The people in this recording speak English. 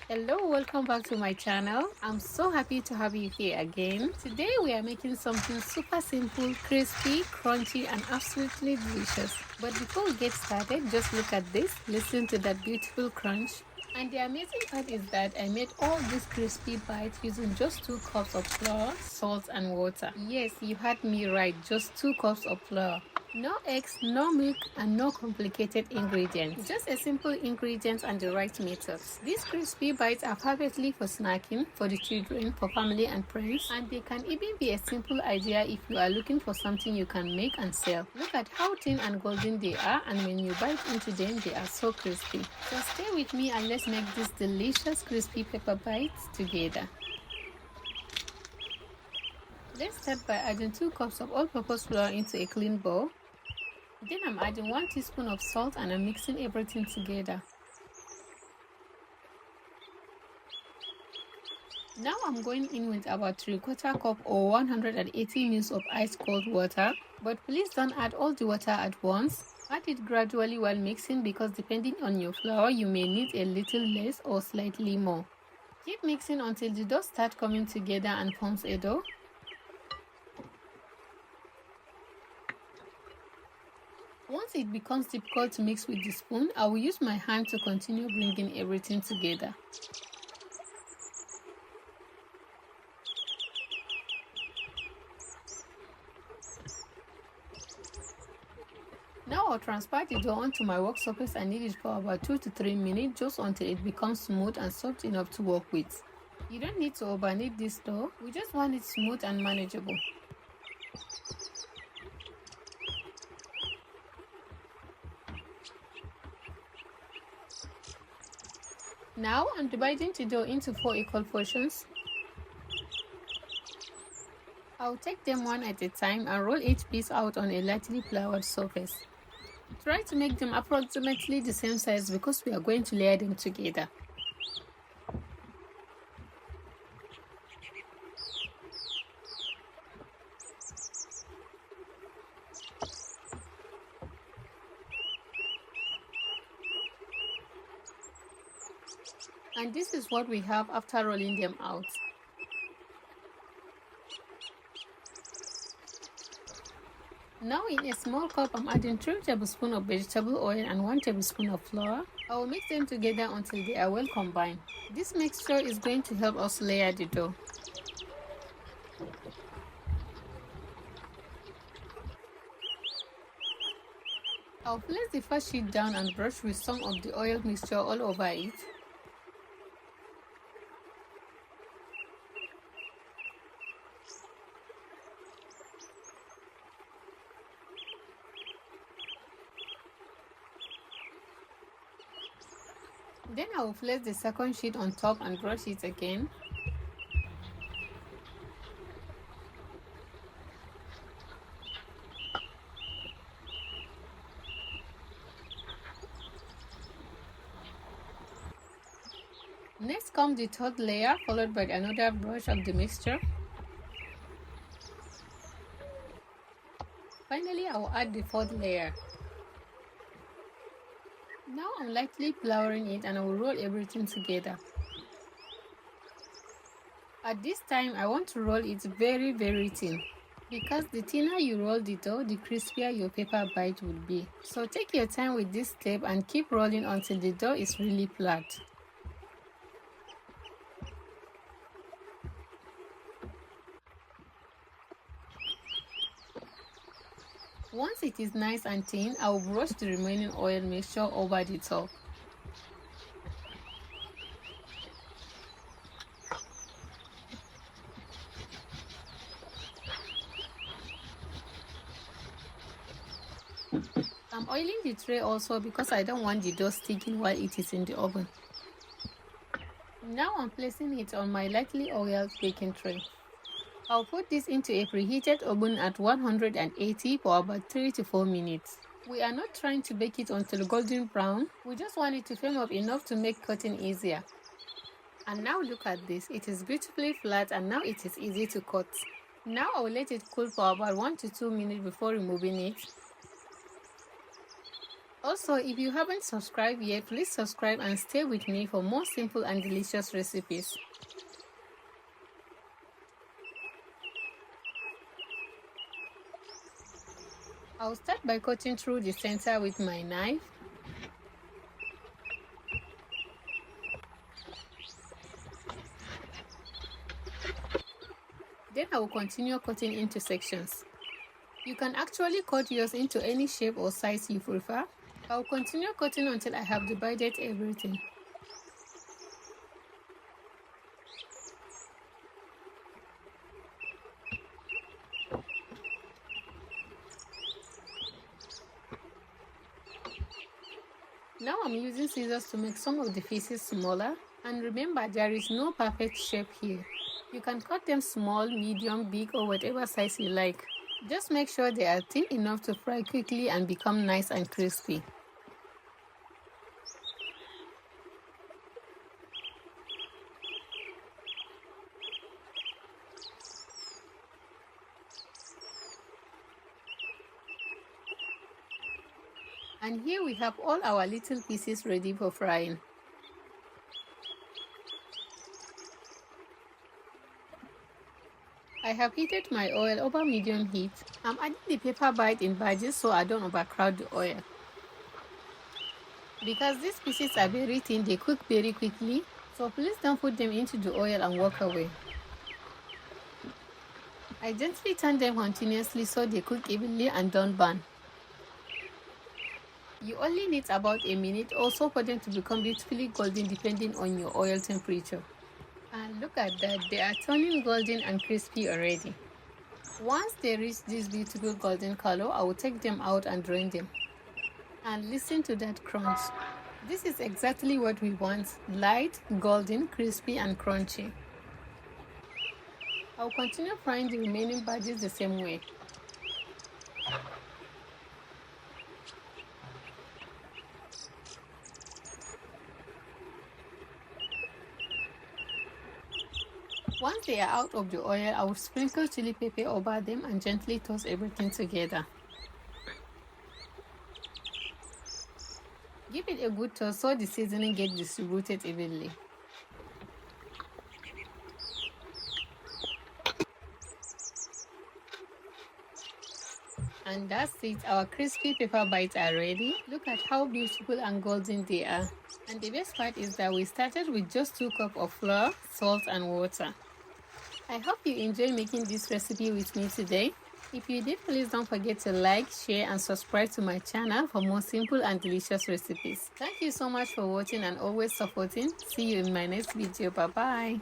Hello, welcome back to my channel. I'm so happy to have you here again. Today we are making something super simple, crispy, crunchy and absolutely delicious. But before we get started, just look at this. Listen to that beautiful crunch. And the amazing part is that I made all these crispy bites using just 2 cups of flour, salt and water. Yes, you heard me right, just 2 cups of flour. No eggs, no milk, and no complicated ingredients. Just a simple ingredients and the right methods. These crispy bites are perfectly for snacking, for the children, for family and friends, and they can even be a simple idea if you are looking for something you can make and sell. Look at how thin and golden they are, and when you bite into them, they are so crispy. So stay with me and let's make these delicious crispy pepper bites together. Let's start by adding 2 cups of all-purpose flour into a clean bowl. Then I'm adding 1 teaspoon of salt and I'm mixing everything together. Now I'm going in with about 3/4 cup or 180 ml of ice cold water. But please don't add all the water at once. Add it gradually while mixing because depending on your flour, you may need a little less or slightly more. Keep mixing until the dough starts coming together and forms a dough. Once it becomes difficult to mix with the spoon, I will use my hand to continue bringing everything together. Now I'll transfer the dough onto my work surface and knead it for about 2 to 3 minutes just until it becomes smooth and soft enough to work with. You don't need to over knead this dough, we just want it smooth and manageable. Now I'm dividing the dough into 4 equal portions. I'll take them one at a time and roll each piece out on a lightly floured surface. Try to make them approximately the same size because we are going to layer them together. And this is what we have after rolling them out. Now in a small cup, I'm adding 3 tablespoons of vegetable oil and 1 tablespoon of flour. I will mix them together until they are well combined. This mixture is going to help us layer the dough. I'll place the first sheet down and brush with some of the oil mixture all over it. Then I will place the second sheet on top and brush it again. Next comes the third layer, followed by another brush of the mixture. Finally, I will add the fourth layer. Now I'm lightly flouring it and I will roll everything together. At this time, I want to roll it very thin. Because the thinner you roll the dough, the crispier your pepper bite will be. So take your time with this step and keep rolling until the dough is really flat. Once it is nice and thin, I will brush the remaining oil mixture over the top. I'm oiling the tray also because I don't want the dough sticking while it is in the oven. Now I'm placing it on my lightly oiled baking tray. I'll put this into a preheated oven at 180 for about 3 to 4 minutes. We are not trying to bake it until golden brown, we just want it to firm up enough to make cutting easier. And now look at this, it is beautifully flat and now it is easy to cut. Now I will let it cool for about 1 to 2 minutes before removing it. Also, if you haven't subscribed yet, please subscribe and stay with me for more simple and delicious recipes. I'll start by cutting through the center with my knife. Then I will continue cutting into sections. You can actually cut yours into any shape or size you prefer. I will continue cutting until I have divided everything. Now I'm using scissors to make some of the pieces smaller, and remember, there is no perfect shape here. You can cut them small, medium, big, or whatever size you like. Just make sure they are thin enough to fry quickly and become nice and crispy. And here we have all our little pieces ready for frying. I have heated my oil over medium heat. I'm adding the pepper bite in batches so I don't overcrowd the oil. Because these pieces are very thin, they cook very quickly, so please don't put them into the oil and walk away. I gently turn them continuously so they cook evenly and don't burn. You only need about a minute or so for them to become beautifully golden depending on your oil temperature. And look at that, they are turning golden and crispy already. Once they reach this beautiful golden color, I will take them out and drain them. And listen to that crunch. This is exactly what we want: light, golden, crispy, and crunchy. I'll continue frying the remaining batches the same way. Once they are out of the oil, I will sprinkle chili pepper over them and gently toss everything together. Give it a good toss so the seasoning gets distributed evenly. And that's it, our crispy pepper bites are ready. Look at how beautiful and golden they are. And the best part is that we started with just 2 cups of flour, salt and water. I hope you enjoy making this recipe with me today. If you did, please don't forget to like, share and subscribe to my channel for more simple and delicious recipes. Thank you so much for watching and always supporting. See you in my next video. Bye bye.